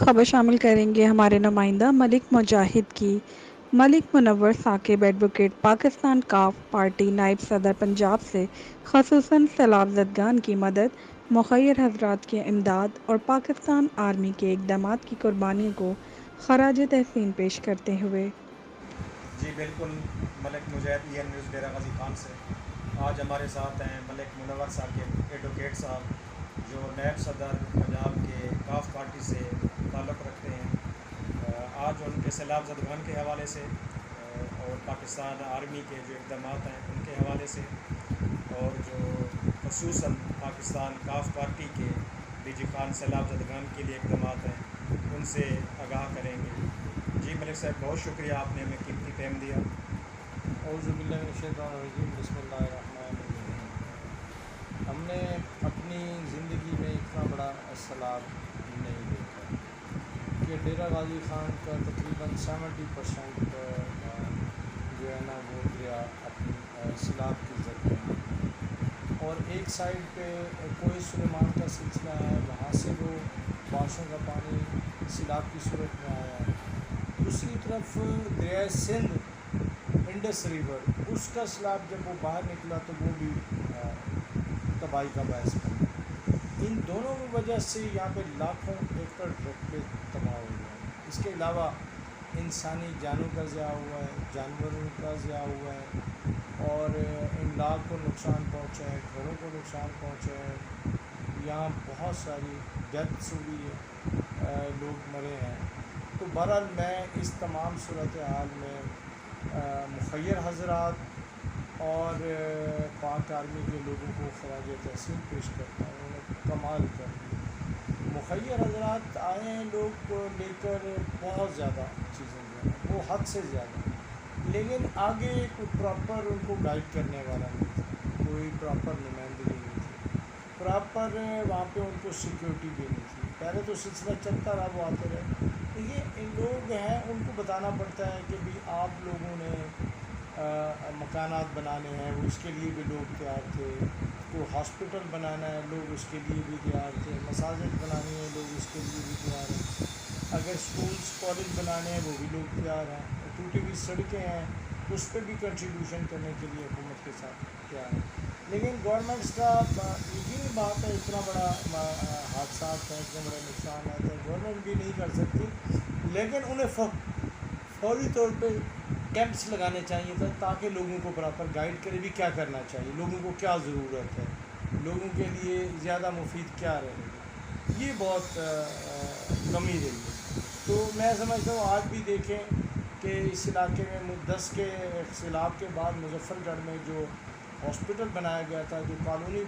خبر شامل کریں گے ہمارے نمائندہ ملک مجاہد کی۔ ملک منور ثاقب ایڈوکیٹ پاکستان کاف پارٹی نائب صدر پنجاب سے خصوصاً سیلاب زدگان کی مدد، مخیر حضرات کی امداد اور پاکستان آرمی کے اقدامات کی قربانی کو خراج تحسین پیش کرتے ہوئے جی بالکل، ملک مجاہد ای این نیوز ڈیرہ غازی خان سے آج ہمارے ساتھ ہیں ملک منور ثاقب ایڈوکیٹ صاحب، جو نائب صدر پنجاب کے کاف پارٹی سے تعلق رکھتے ہیں۔ آج ان کے سیلاب زدگان کے حوالے سے اور پاکستان آرمی کے جو اقدامات ہیں ان کے حوالے سے، اور جو خصوصاً پاکستان کاف پارٹی کے ڈی جی خان سیلاب زدگان کے لیے اقدامات ہیں ان سے آگاہ کریں گے۔ جی ملک صاحب، بہت شکریہ، آپ نے ہمیں قیمتی ٹائم دیا۔ اعوذ باللہ من الشیطان الرجیم، بسم اللہ الرحمن الرحیم۔ ہم نے اپنی زندگی میں اتنا بڑا سیلاب نہیں دیکھا کہ ڈیرہ غازی خان کا تقریباً 70% جو ہے نا وہ دریا اپنی سیلاب کی زد میں، اور ایک سائڈ پہ کوہ سلیمان کا سلسلہ ہے، وہاں سے وہ بارشوں کا پانی سیلاب کی صورت میں آیا ہے۔ دوسری طرف دریائے سندھ انڈس ریور، اس کا سیلاب جب وہ باہر نکلا تو وہ بھی تباہی کا باعث بنا۔ ان دونوں کی وجہ سے یہاں پہ لاکھوں ایکڑ رقبے تباہ ہو گئے۔ اس کے علاوہ انسانی جانوں کا ضیاع ہوا ہے، جانوروں کا ضیاع ہوا ہے، اور املاک کو نقصان پہنچا ہے، گھروں کو نقصان پہنچا ہے۔ یہاں بہت ساری ڈیتھس ہوئی ہے، لوگ مرے ہیں۔ تو بہرحال میں اس تمام صورتحال میں مخیر حضرات اور پاک آرمی کے لوگوں کو خراج تحسین پیش کرتا ہوں۔ انہوں نے کمال کر دی۔ مخیر حضرات آئے ہیں لوگ کو لے کر، بہت زیادہ چیزیں جو ہیں وہ حد سے زیادہ، لیکن آگے کوئی پراپر ان کو گائیڈ کرنے والا نہیں تھا، کوئی پراپر نمائندگی نہیں تھی، پراپر وہاں پہ ان کو سیکیورٹی بھی نہیں تھی۔ پہلے تو سلسلہ چلتا رہا، وہ آتے رہے۔ دیکھیے ان لوگ ہیں، ان کو بتانا پڑتا ہے کہ بھی آپ لوگوں نے مکانات بنانے ہیں، وہ اس کے لیے بھی لوگ تیار تھے، کو ہاسپٹل بنانا ہے لوگ اس کے لیے بھی تیار تھے، مساجد بنانی ہے لوگ اس کے لیے بھی تیار ہیں، اگر سکولز کالج بنانے ہیں وہ بھی لوگ تیار ہیں، ٹوٹی ہوئی سڑکیں ہیں اس پہ بھی کنٹریبیوشن کرنے کے لیے حکومت کے ساتھ تیار ہے۔ لیکن گورنمنٹس کا یقینی بات ہے، اتنا بڑا حادثات ہیں، اتنے بڑے نقصانات ہیں، گورنمنٹ بھی نہیں کر سکتی، لیکن انہیں فوری طور پہ کیمپس لگانے چاہیے تھا تاکہ لوگوں کو پراپر گائیڈ کرے بھی کیا کرنا چاہیے، لوگوں کو کیا ضرورت ہے، لوگوں کے لیے زیادہ مفید کیا رہے گا۔ یہ بہت کمی رہی ہے۔ تو میں سمجھتا ہوں آج بھی دیکھیں کہ اس علاقے میں 10 کے سیلاب کے بعد مظفر گڑھ میں جو ہاسپٹل بنایا گیا تھا، جو کالونی